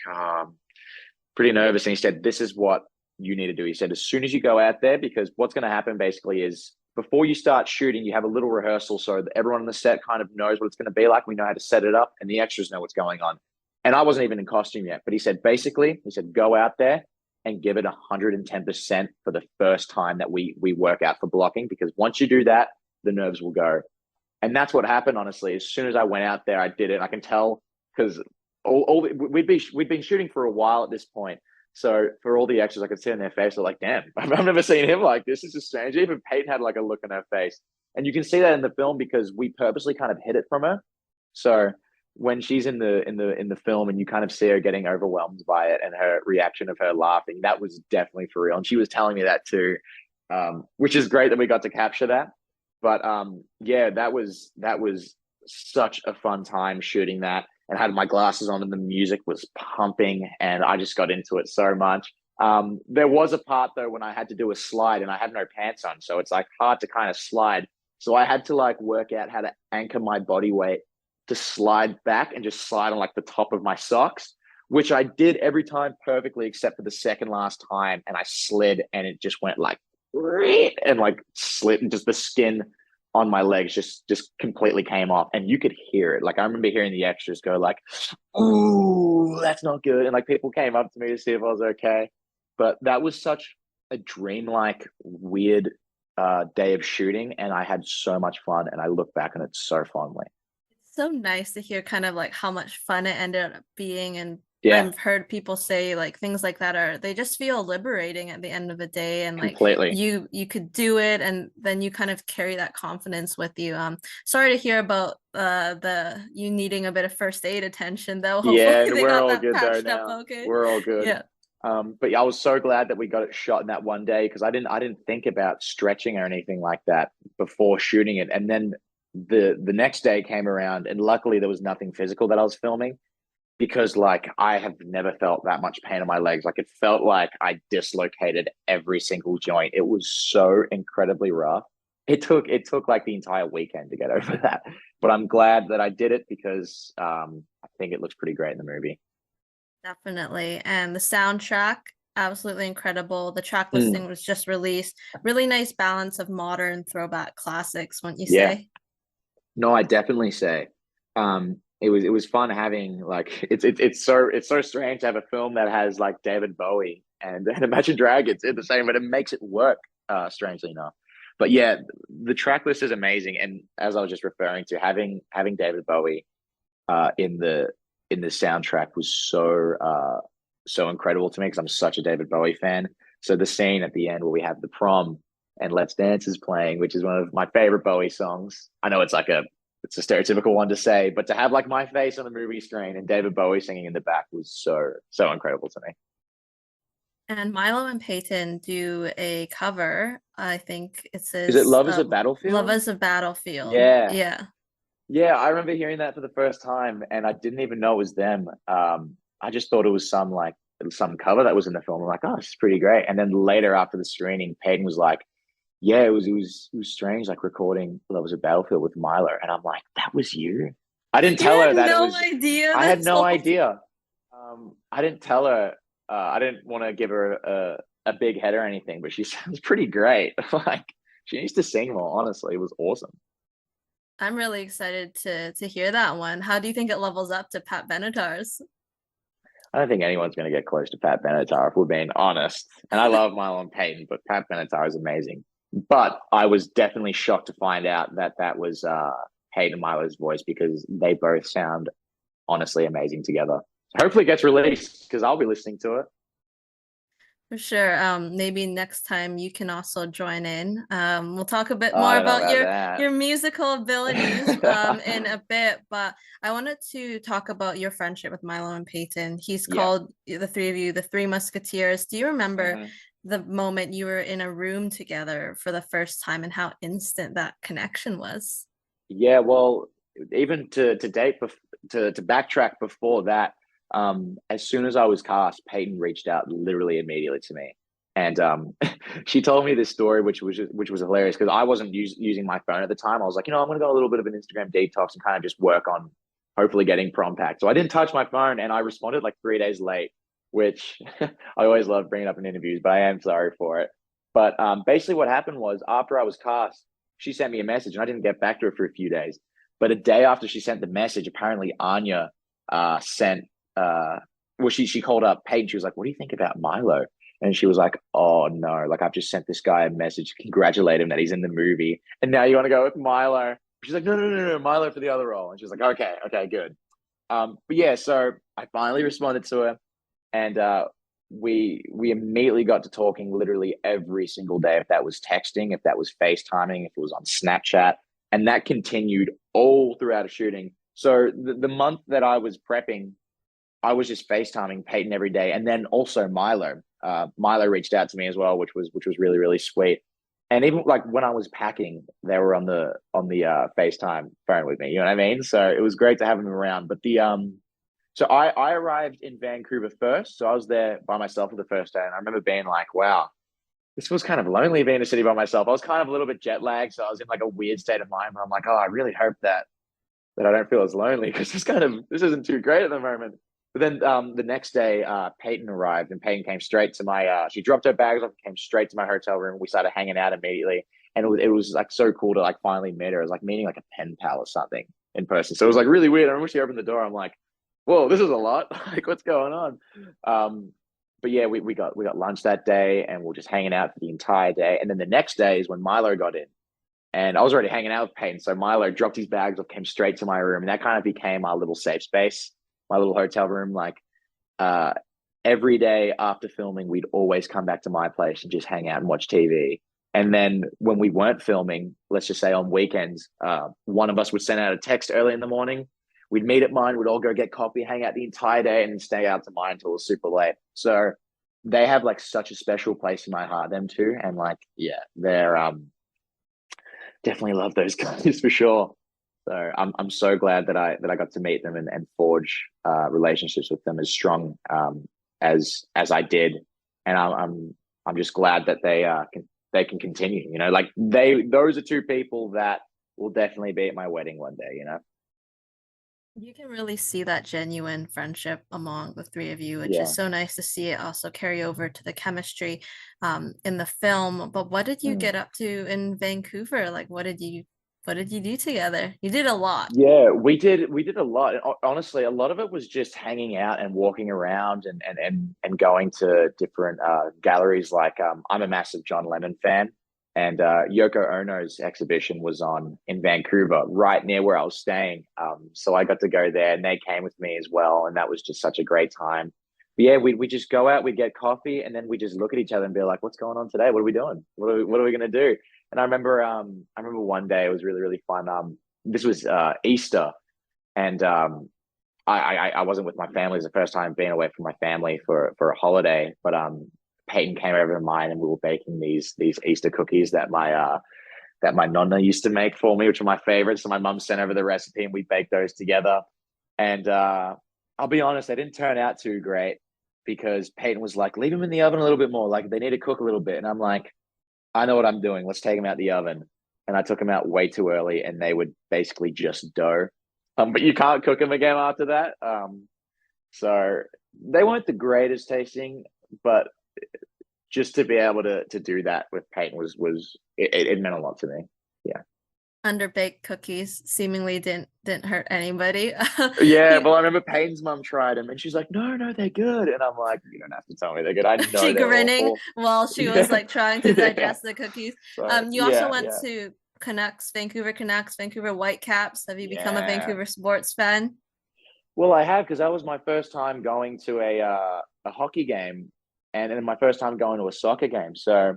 pretty nervous. And he said, "This is what you need to do." He said, as soon as you go out there, because what's going to happen basically is before you start shooting, you have a little rehearsal so that everyone on the set kind of knows what it's going to be like. We know how to set it up, and the extras know what's going on. And I wasn't even in costume yet, but he said, basically, he said, go out there and give it 110% for the first time that we work out for blocking, because once you do that, the nerves will go. And that's what happened, honestly. As soon as I went out there, I did it. I can tell because we'd been shooting for a while at this point. So for all the extras, I could see in their face, they're like, damn, I've never seen him like this. This is strange. Even Peyton had like a look on her face. And you can see that in the film because we purposely kind of hid it from her. So when she's in the film and you kind of see her getting overwhelmed by it and her reaction of her laughing, that was definitely for real. And she was telling me that too, which is great that we got to capture that. But yeah, that was such a fun time shooting that, and had my glasses on and the music was pumping and I just got into it so much. There was a part though when I had to do a slide and I had no pants on, so it's like hard to kind of slide. So I had to like work out how to anchor my body weight to slide back and just slide on like the top of my socks, which I did every time perfectly except for the second last time, and I slid and it just went like and like slit, and just the skin on my legs just completely came off, and you could hear it. Like I remember hearing the extras go like, "Ooh, that's not good," and like people came up to me to see if I was okay. But that was such a dreamlike, weird day of shooting, and I had so much fun, and I look back on it so fondly. So nice to hear kind of like how much fun it ended up being. And Yeah, I've heard people say like things like that are, they just feel liberating at the end of the day, and like completely. you could do it, and then you kind of carry that confidence with you. Sorry to hear about the you needing a bit of first aid attention though. Hopefully Yeah, and they we're got all that good though patched up now. okay. We're all good. Yeah. But yeah, I was so glad that we got it shot in that one day because I didn't think about stretching or anything like that before shooting it. And then the next day came around, and luckily there was nothing physical that I was filming because like I have never felt that much pain in my legs. Like it felt like I dislocated every single joint. It was so incredibly rough. it took like the entire weekend to get over that. But I'm glad that I did it because I think it looks pretty great in the movie. Definitely. And the soundtrack, absolutely incredible. The track Mm, listing was just released. Really nice balance of modern throwback classics, wouldn't you yeah. say? No, I definitely say. It was fun having like it's so strange to have a film that has like David Bowie and Imagine Dragons in the same, but it makes it work, strangely enough. But yeah, the track list is amazing. And as I was just referring to, having David Bowie in the soundtrack was so incredible to me because I'm such a David Bowie fan. So the scene at the end where we have the prom and Let's Dance is playing, which is one of my favorite Bowie songs. I know it's a stereotypical one to say, but to have like my face on the movie screen and David Bowie singing in the back was so incredible to me. And Milo and Peyton do a cover. I think it Is it says Love is a Love Battlefield? as a Battlefield. Yeah. Yeah. Yeah, I remember hearing that for the first time and I didn't even know it was them. I just thought it was some cover that was in the film. I'm like, oh, it's pretty great. And then later after the screening, Peyton was like, yeah, it was strange, like recording Love is a Battlefield with Milo. And I'm like, that was you. I didn't You tell had her that it no was, idea I had this no whole time. idea. I didn't tell her, I didn't want to give her a big head or anything, but she sounds pretty great. Like, she needs to sing more, honestly. It was awesome. I'm really excited to hear that one. How do you think it levels up to Pat Benatar's? I don't think anyone's going to get close to Pat Benatar if we're being honest. And I love Milo and Peyton, but Pat Benatar is amazing. But I was definitely shocked to find out that that was Peyton and Milo's voice because they both sound honestly amazing together. So hopefully it gets released because I'll be listening to it. For sure. Maybe next time you can also join in. We'll talk a bit Oh, I more don't know about about your musical abilities that. in a bit, but I wanted to talk about your friendship with Milo and Peyton. He's Yeah. called the three of you the Three Musketeers. Do you remember Mhm. the moment you were in a room together for the first time and how instant that connection was? Yeah, well, even to date, to backtrack before that, as soon as I was cast, Peyton reached out literally immediately to me, and she told me this story, which was hilarious because I wasn't using my phone at the time. I was like, I'm gonna go a little bit of an Instagram detox and kind of just work on hopefully getting Prom Pact. So I didn't touch my phone, and I responded like 3 days late, which I always love bringing up in interviews, but I am sorry for it. But basically, what happened was after I was cast she sent me a message and I didn't get back to her for a few days. But a day after she sent the message, apparently Anya sent well, she called up Paige. She was like, "What do you think about Milo?" And she was like, "Oh no, like I've just sent this guy a message, congratulate him that he's in the movie, and now you want to go with Milo?" She's like, "No, no, no, no, Milo for the other role." And she's like, "Okay, okay, good." But yeah, so I finally responded to her, and we immediately got to talking literally every single day. If that was texting, if that was FaceTiming, if it was on Snapchat, and that continued all throughout a shooting. So the month that I was prepping, I was just FaceTiming Peyton every day, and then also Milo. Milo reached out to me as well, which was really really sweet. And even like when I was packing, they were on the FaceTime phone with me. You know what I mean? So it was great to have them around. But so I arrived in Vancouver first. So I was there by myself for the first day. And I remember being like, wow, this was kind of lonely being in a city by myself. I was kind of a little bit jet lagged. So I was in like a weird state of mind where I'm like, oh, I really hope that I don't feel as lonely because this isn't too great at the moment. But then the next day, Peyton arrived and Peyton came straight to she dropped her bags off and came straight to my hotel room. We started hanging out immediately. And it was like so cool to like finally meet her. It was like meeting like a pen pal or something in person. So it was like really weird. I remember she opened the door. I'm like, whoa, this is a lot. Like, what's going on? But yeah, we got lunch that day and we are just hanging out for the entire day. And then the next day is when Milo got in. And I was already hanging out with Peyton. So Milo dropped his bags off, came straight to my room. And that kind of became our little safe space, my little hotel room. Like uh every day after filming, we'd always come back to my place and just hang out and watch TV. And then when we weren't filming, let's just say on weekends, one of us would send out a text early in the morning. We'd meet at mine, we'd all go get coffee, hang out the entire day, and then stay out to mine until it was super late. So they have like such a special place in my heart, them two. And like, yeah, they're definitely love those guys for sure. So I'm so glad that I got to meet them and forge relationships with them as strong as I did, and I'm just glad that they can continue. You know, like those are two people that will definitely be at my wedding one day. You know. You can really see that genuine friendship among the three of you, which is Yeah. so nice to see it also carry over to the chemistry in the film. But what did you Mm. get up to in Vancouver? Like, what did you do together? You did a lot. Yeah, we did a lot. Honestly, a lot of it was just hanging out and walking around and going to different galleries. Like I'm a massive John Lennon fan, and Yoko Ono's exhibition was on in Vancouver, right near where I was staying. So I got to go there, and they came with me as well, and that was just such a great time. But yeah, we just go out, we'd get coffee, and then we just look at each other and be like, "What's going on today? What are we doing? What are we gonna do?" And I remember one day it was really really fun. This was Easter, and I wasn't with my family. It was the first time being away from my family for a holiday. But Peyton came over to mine, and we were baking these Easter cookies that my nonna used to make for me, which are my favorites. So my mum sent over the recipe, and we baked those together. And I'll be honest, they didn't turn out too great because Peyton was like, "Leave them in the oven a little bit more. Like they need to cook a little bit." And I'm like, "I know what I'm doing. Let's take them out the oven." And I took them out way too early, and they would basically just dough. But you can't cook them again after that. So they weren't the greatest tasting, but just to be able to do that with Peyton it meant a lot to me. Yeah. Underbaked cookies seemingly didn't hurt anybody. Yeah, You well, I remember Peyton's mom tried them, and she's like, "No, no, they're good." And I'm like, "You don't have to tell me they're good. I know she they're grinning awful." while she was Yeah, like trying to yeah. digest the cookies. So You also yeah, went yeah, to Vancouver Canucks, Vancouver Whitecaps. Have you become a yeah. Vancouver sports fan? Well, I have because that was my first time going to a hockey game, and my first time going to a soccer game. So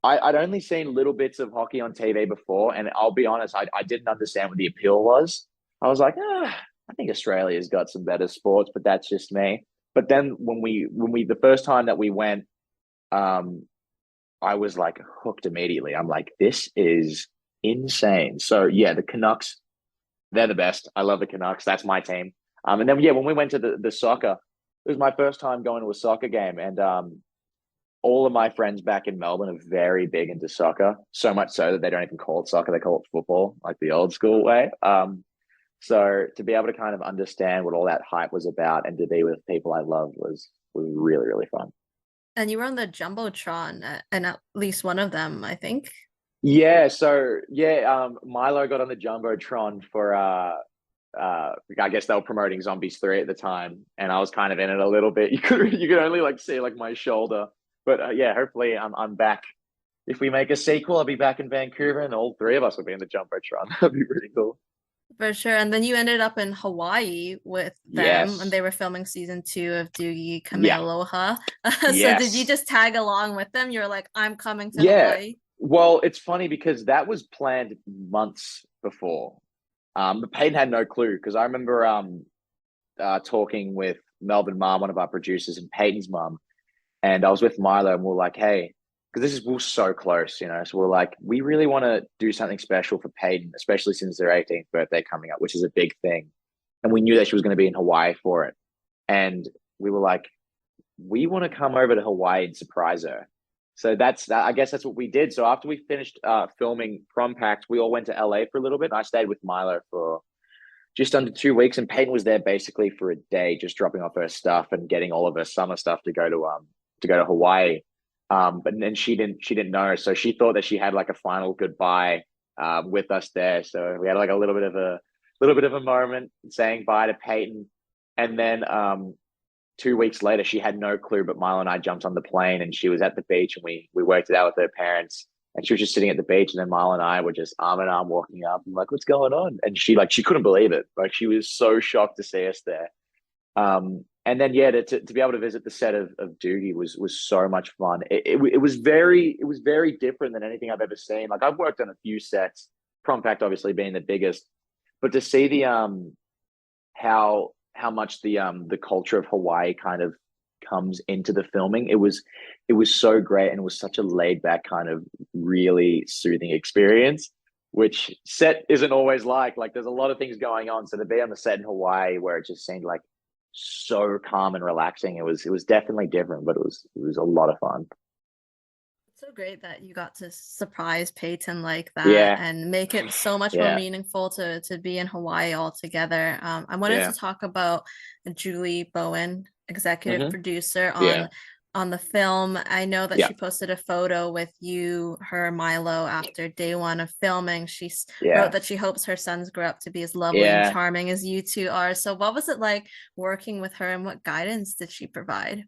I'd only seen little bits of hockey on TV before, and I'll be honest, I didn't understand what the appeal was. I was like, I think Australia's got some better sports, but that's just me. But then when we the first time that we went, um, I was like hooked immediately. I'm like, this is insane. So yeah, the Canucks, they're the best. I love the Canucks. That's my team. And then yeah, when we went to the soccer, it was my first time going to a soccer game, and all of my friends back in Melbourne are very big into soccer, so much so that they don't even call it soccer; they call it football, like the old school way. So to be able to kind of understand what all that hype was about and to be with people I loved was really really fun. And you were on the Jumbotron, and at least one of them, I think. Yeah, so yeah, Milo got on the jumbotron for I guess they were promoting Zombies 3 at the time, and I was kind of in it a little bit. You could only like see like my shoulder, but yeah, hopefully I'm back. If we make a sequel, I'll be back in Vancouver, and all three of us will be in the jumbotron. That'd be pretty cool. For sure. And then you ended up in Hawaii with them, and Yes. they were filming season 2 of Doogie Yeah. Kamealoha. So did you Yes. just tag along with them? You were like, I'm coming to Yeah. Hawaii. Well, it's funny because that was planned months before. But Peyton had no clue because I remember talking with Melvin Mom, one of our producers, and Peyton's mom, and I was with Milo, and we are like, "Hey," because we're so close, you know. So we're like, "We really want to do something special for Peyton, especially since their 18th birthday coming up, which is a big thing." And we knew that she was going to be in Hawaii for it, and we were like, "We want to come over to Hawaii and surprise her." So that's that. I guess that's what we did. So after we finished filming Prom Pact, we all went to LA for a little bit. And I stayed with Milo for just under 2 weeks, and Peyton was there basically for a day, just dropping off her stuff and getting all of her summer stuff to go to Hawaii. But then she didn't know, so she thought that she had like a final goodbye with us there. So we had like a little bit of a moment saying bye to Peyton, and then 2 weeks later, she had no clue, but Milo and I jumped on the plane, and she was at the beach, and we worked it out with her parents. And she was just sitting at the beach, and then Milo and I were just arm in arm walking up. I'm like, "What's going on?" And she couldn't believe it. Like she was so shocked to see us there. And then yeah, to be able to visit the set of Doogie was so much fun. It was very different than anything I've ever seen. Like I've worked on a few sets, Prom Pact obviously being the biggest, but to see the how much the culture of Hawaii kind of comes into the filming, it was so great, and it was such a laid back kind of really soothing experience, which set isn't always like there's a lot of things going on. So to be on the set in Hawaii where it just seemed like so calm and relaxing, it was definitely different, but it was a lot of fun. So great that you got to surprise Peyton like that Yeah, and make it so much more yeah, meaningful to be in Hawaii all together. I wanted to yeah, talk about Julie Bowen, executive hmm producer yeah, on the film. I know that yeah, she posted a photo with you, her, Milo after day one of filming. Wrote yeah, that she hopes her sons grow up to be as lovely and yeah. charming as you two are. So what was it like working with her and what guidance did she provide?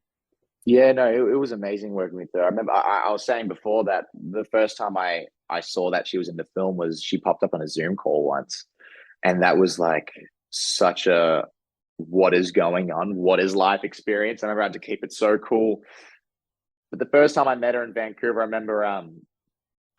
Yeah, no, it was amazing working with her. I remember I was saying before that the first time I saw that she was in the film was she popped up on a Zoom call once, and that was like such a what is going on, what is life experience. I remember I had to keep it so cool. But the first time I met her in Vancouver, I remember I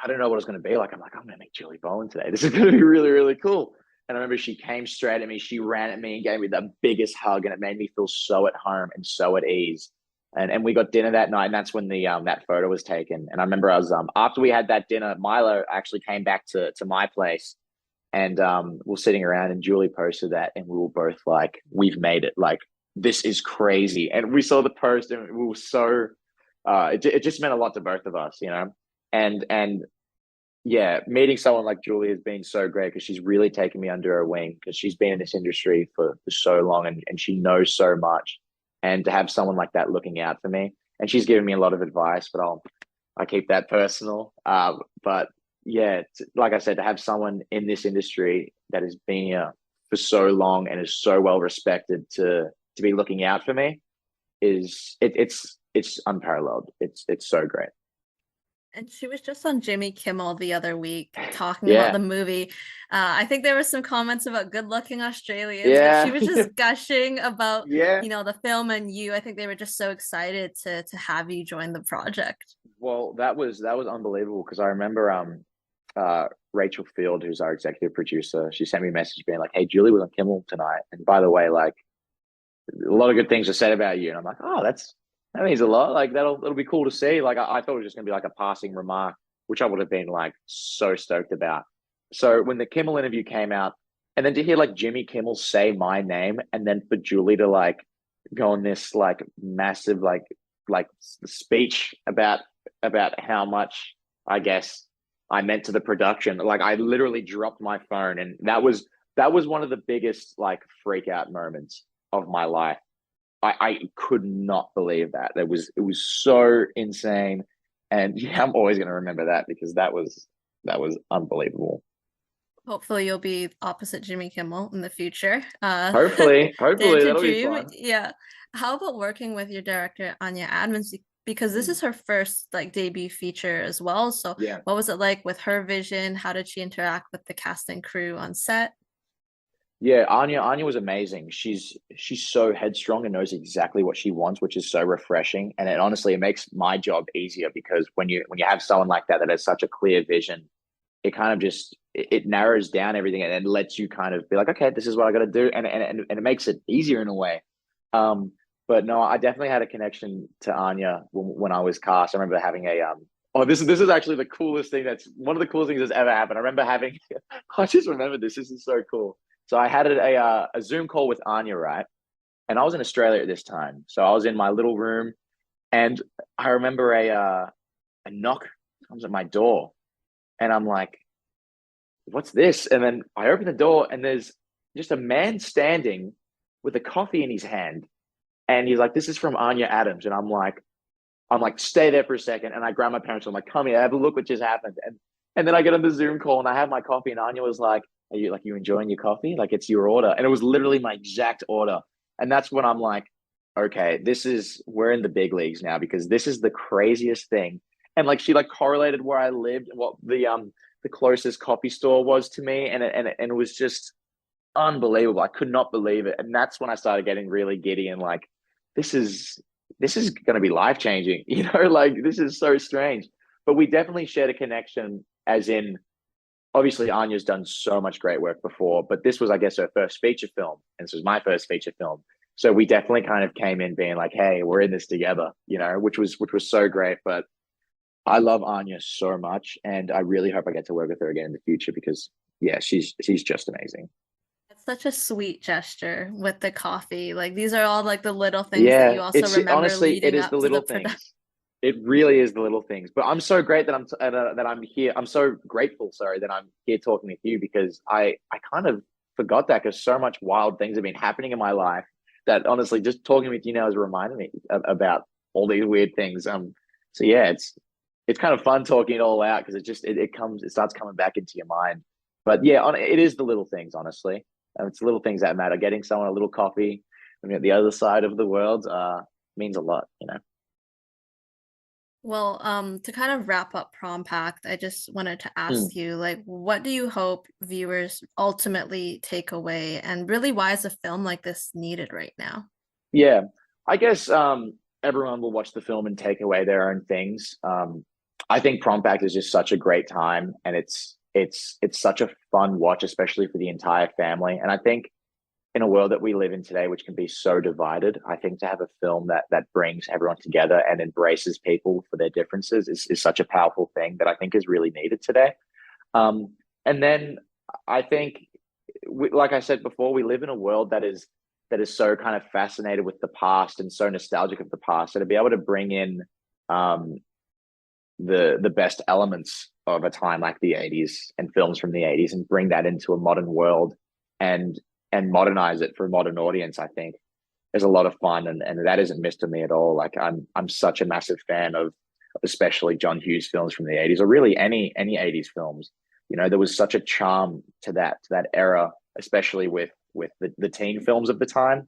don't know what it was going to be like. I'm like, I'm going to meet Julie Bowen today. This is going to be really, really cool. And I remember she came straight at me. She ran at me and gave me the biggest hug, and it made me feel so at home and so at ease. And we got dinner that night, and that's when the that photo was taken. And I remember I was after we had that dinner, Milo actually came back to my place, and we are sitting around, and Julie posted that, and we were both like, "We've made it! Like this is crazy!" And we saw the post, and we were so it just meant a lot to both of us, you know. And yeah, meeting someone like Julie has been so great because she's really taken me under her wing because she's been in this industry for so long, and she knows so much. And to have someone like that looking out for me, and she's given me a lot of advice, but I keep that personal. But yeah, like I said, to have someone in this industry that has been here for so long and is so well respected to be looking out for me it's unparalleled. It's so great. And she was just on Jimmy Kimmel the other week talking about Yeah, the movie. I think there were some comments about good-looking Australians, but she yeah, was just gushing about, yeah. the film and you. I think they were just so excited to have you join the project. Well, that was unbelievable because I remember Rachel Field, who's our executive producer, she sent me a message being like, "Hey, Julie was on Kimmel tonight, and by the way, like a lot of good things are said about you." And I'm like, "Oh, that means a lot. Like it'll be cool to see." Like I thought it was just gonna be like a passing remark, which I would have been like so stoked about. So when the Kimmel interview came out, and then to hear like Jimmy Kimmel say my name, and then for Julie to like go on this like massive like speech about how much I guess I meant to the production. Like I literally dropped my phone, and that was one of the biggest like freak out moments of my life. I could not believe that. It was so insane, and yeah, I'm always going to remember that because that was unbelievable. Hopefully you'll be opposite Jimmy Kimmel in the future. Dare Hopefully to that'll be dream. fun. Yeah. How about working with your director, Anya Adams? Because this Mm, is her first like debut feature as well. So yeah. what was it like with her vision? How did she interact with the cast and crew on set? Yeah, Anya was amazing. She's so headstrong and knows exactly what she wants, which is so refreshing. And it makes my job easier because when you have someone like that that has such a clear vision, it kind of just it narrows down everything and it lets you kind of be like, okay, this is what I got to do, and it makes it easier in a way. Um, but no, I definitely had a connection to Anya when I was cast. I remember having a oh, this is actually the coolest thing. That's one of the coolest things that's ever happened. I remember having I just remember this. This is so cool. So I had a Zoom call with Anya, right? And I was in Australia at this time, so I was in my little room, and I remember a knock comes at my door, and I'm like, "What's this?" And then I open the door, and there's just a man standing with a coffee in his hand, and he's like, "This is from Anya Adams," and I'm like, "Stay there for a second." And I grab my parents. I'm like, "Come here, have a look what just happened." And then I get on the Zoom call, and I have my coffee, and Anya was like, "Are you enjoying your coffee? Like it's your order." And it was literally my exact order. And that's when I'm like, "Okay, we're in the big leagues now because this is the craziest thing." And like she like correlated where I lived and what the closest coffee store was to me, and it was just unbelievable. I could not believe it. And that's when I started getting really giddy and like, this is this is going to be life changing. Like this is so strange. But we definitely shared a connection, as in, obviously Anya's done so much great work before, but this was, I guess, her first feature film, and this was my first feature film. So we definitely kind of came in being like, "Hey, we're in this together," which was so great. But I love Anya so much, and I really hope I get to work with her again in the future because yeah, she's just amazing. It's such a sweet gesture with the coffee. Like these are all like the little things that Yeah, you also it's remember honestly it leading is the up to the little production. things. It really is the little things. But I'm so great that that I'm here. I'm so grateful, sorry, that I'm here talking with you because I kind of forgot that because so much wild things have been happening in my life that honestly, just talking with you now has reminded me about all these weird things. So yeah, it's kind of fun talking it all out because it starts coming back into your mind. But yeah, it is the little things, honestly. It's the little things that matter. Getting someone a little coffee when you're at the other side of the world means a lot, you know. Well, to kind of wrap up Prom Pact, I just wanted to ask Mm. you, like, what do you hope viewers ultimately take away, and really why is a film like this needed right now? Yeah, I guess everyone will watch the film and take away their own things. I think Prom Pact is just such a great time, and it's such a fun watch, especially for the entire family. And I think in a world that we live in today, which can be so divided, I think to have a film that brings everyone together and embraces people for their differences is such a powerful thing that I think is really needed today. And then I think, like I said before, we live in a world that is so kind of fascinated with the past and so nostalgic of the past. So to be able to bring in um, the best elements of a time like the 80s and films from the 80s and bring that into a modern world and and modernize it for a modern audience, I think is a lot of fun, and that isn't missed on me at all. Like I'm such a massive fan of especially John Hughes films from the 80s or really any 80s films. You know, there was such a charm to that era, especially with the teen films of the time.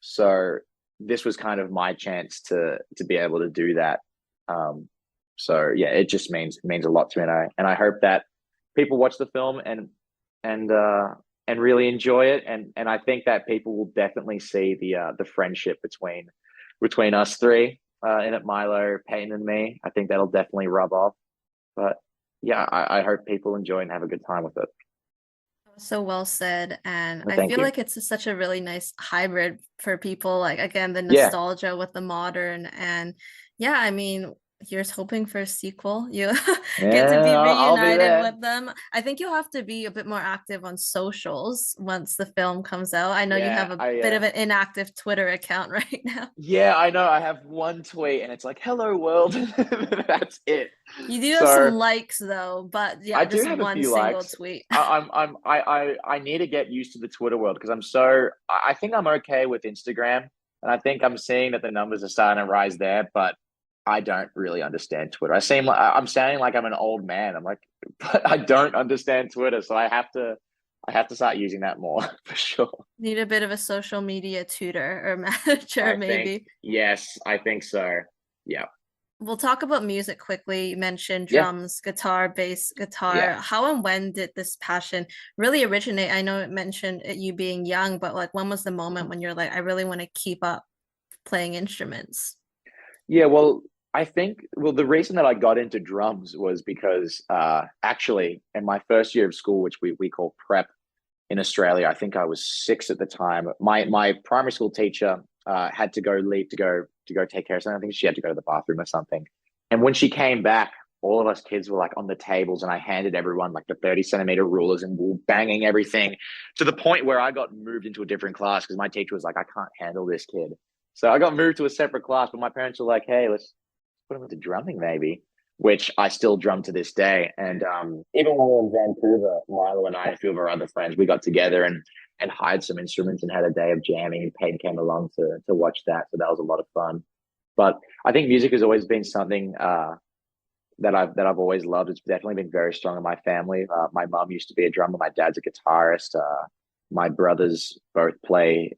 So this was kind of my chance to be able to do that. Um, so yeah, it just means a lot to me, and I hope that people watch the film and and really enjoy it, and I think that people will definitely see the friendship between us three in it, Milo, Peyton, and me. I think that'll definitely rub off. But yeah, I hope people enjoy and have a good time with it. So well said. And Well, I thank feel you. like it's such a really nice hybrid for people. Like, again, the Yeah, nostalgia with the modern. And yeah, I mean, here's hoping for a sequel. You get to yeah, be I'll be reunited there. with them. I think you'll have to be a bit more active on socials once the film comes out. I know you Yeah, have a I bit of an inactive Twitter account right now. yeah, I know. I have one tweet and it's like "Hello world." That's it. You do have So some likes though, but I yeah, do just have a one few single likes. tweet. I need to get used to the Twitter world because I think I'm okay with Instagram, and I think I'm seeing that the numbers are starting to rise there, but I don't really understand Twitter. I'm sounding like I'm an old man. I'm like, but I don't understand Twitter, so I have to start using that more for sure. Need a bit of a social media tutor or manager, I think maybe. yes, I think so. Yeah, We'll talk about music quickly. You mentioned yeah, drums, guitar, bass, yeah. guitar. How and when did this passion really originate? I know it mentioned you being young, but like when was the moment when you're like, I really want to keep up playing instruments? Yeah, well, I think the reason that I got into drums was because actually in my first year of school, which we call prep in Australia, I think I was six at the time. My primary school teacher had to go leave to go take care of something. I think she had to go to the bathroom or something. And when she came back, all of us kids were like on the tables, and I handed everyone like the 30 centimeter rulers, and we were banging everything to the point where I got moved into a different class because my teacher was like, I can't handle this kid. So I got moved to a separate class, but my parents were like, hey, let's put him into drumming maybe, which I still drum to this day. And even when we were in Vancouver, Milo and I and a few of our other friends, we got together and hired some instruments and had a day of jamming. And Peyton came along to watch that, so that was a lot of fun. But I think music has always been something that I've always loved. It's definitely been very strong in my family. My mom used to be a drummer. My dad's a guitarist. My brothers both play.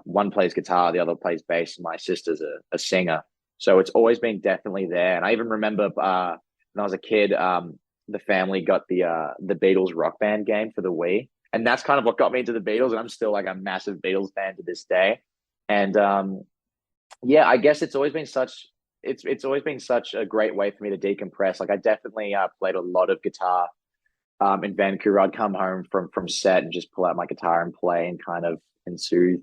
One plays guitar, the other plays bass. And my sister's a singer. So it's always been definitely there. And I even remember when I was a kid, the family got the Beatles Rock Band game for the Wii, and that's kind of what got me into the Beatles. And I'm still like a massive Beatles fan to this day. And yeah, I guess it's always been such a great way for me to decompress. Like I definitely played a lot of guitar in Vancouver. I'd come home from set and just pull out my guitar and play and kind of and soothe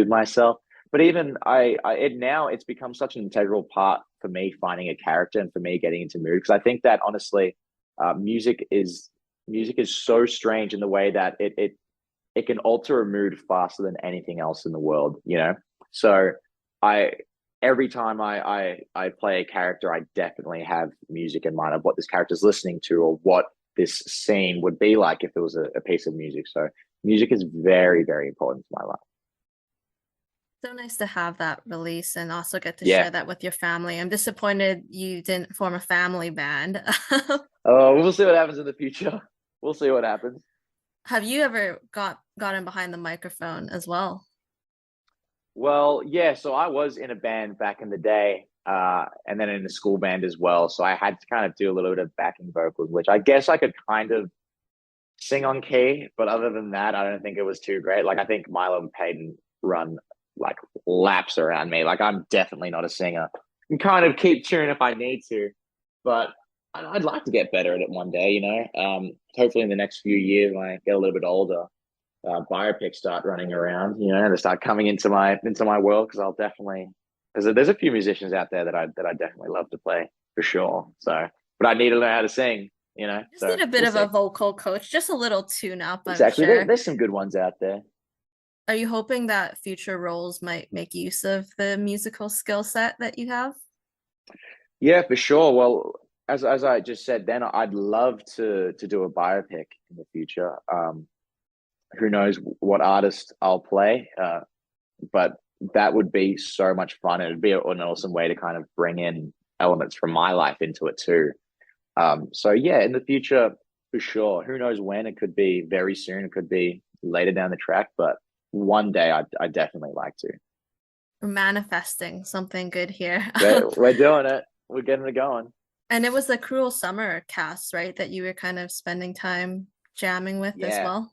myself. But even it now it's become such an integral part for me finding a character and for me getting into mood because I think that honestly, music is so strange in the way that it can alter a mood faster than anything else in the world. You know, so I every time I play a character, I definitely have music in mind of what this character's listening to or what this scene would be like if it was a piece of music. So music is very, very important to my life. So nice to have that release and also get to Yeah. share that with your family. I'm disappointed you didn't form a family band. Oh, we'll see what happens in the future. We'll see what happens. Have you ever gotten behind the microphone as well? Well, yeah, so I was in a band back in the day, and then in a school band as well. So I had to kind of do a little bit of backing vocals, which I guess I could kind of sing on key, but other than that, I don't think it was too great. Like I think Milo and Peyton run like laps around me. Like I'm definitely not a singer. I can kind of keep tune if I need to, but I'd like to get better at it one day, you know. Hopefully in the next few years when I get a little bit older, biopics start running around, you know, and they start coming into my world because I'll definitely there's a few musicians out there that I definitely love to play for sure. So, but I need to learn how to sing, you know. Just So need a bit we'll of a see. vocal coach, just a little tune up, I'm Exactly. sure. There's some good ones out there. Are you hoping that future roles might make use of the musical skill set that you have? Yeah, for sure. Well, as I just said, then I'd love to do a biopic in the future. Who knows what artist I'll play? But that would be so much fun. It'd be an awesome way to kind of bring in elements from my life into it too. So yeah, in the future, for sure. Who knows when? It could be very soon. It could be later down the track, but one day I definitely like to. We're manifesting something good here. We're doing it. We're getting it going. And it was the Cruel Summer cast, right, that you were kind of spending time jamming with as Yeah. well?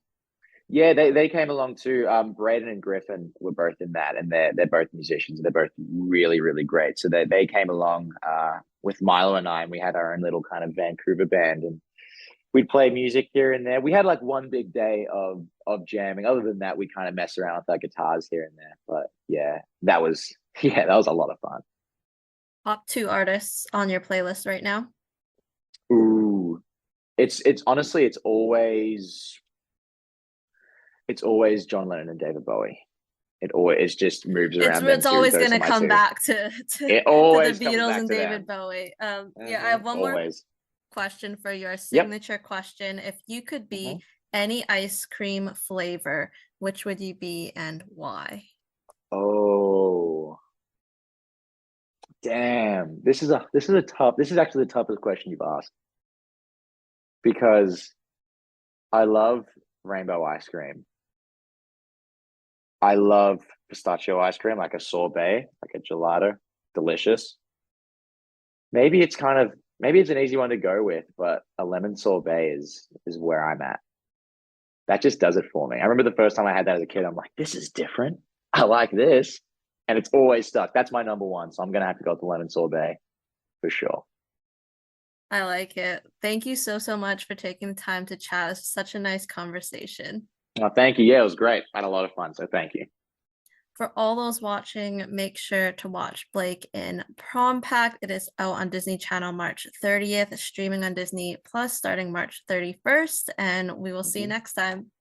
Yeah, they came along too. Braden and Griffin were both in that, and they're both musicians. They're both really, really great. So they came along with Milo and I, and we had our own little kind of Vancouver band, and we'd play music here and there. We had like one big day of jamming. Other than that, we kind of mess around with our guitars here and there. But yeah, that was that was a lot of fun. Top two artists on your playlist right now? Ooh, it's honestly it's always John Lennon and David Bowie. It just moves around them It's two. always Those are gonna my come two. back It to the always comes Beatles back and to David them. Bowie. Yeah, I have one more Always. question for your Yep. signature question. If you could Mhm. be any ice cream flavor, which would you be and why? Oh, damn. This is actually the toughest question you've asked because I love rainbow ice cream. I love pistachio ice cream, like a sorbet, like a gelato. Delicious. Maybe it's an easy one to go with, but a lemon sorbet is where I'm at. That just does it for me. I remember the first time I had that as a kid, I'm like, this is different. I like this. And it's always stuck. That's my number one. So I'm gonna have to go with the lemon sorbet for sure. I like it. Thank you so much for taking the time to chat. It's such a nice conversation. Oh, thank you. Yeah, it was great. I had a lot of fun. So thank you. For all those watching, make sure to watch Blake in Prom Pact. It is out on Disney Channel March 30th, streaming on Disney Plus starting March 31st, and we will see you Mhm. next time.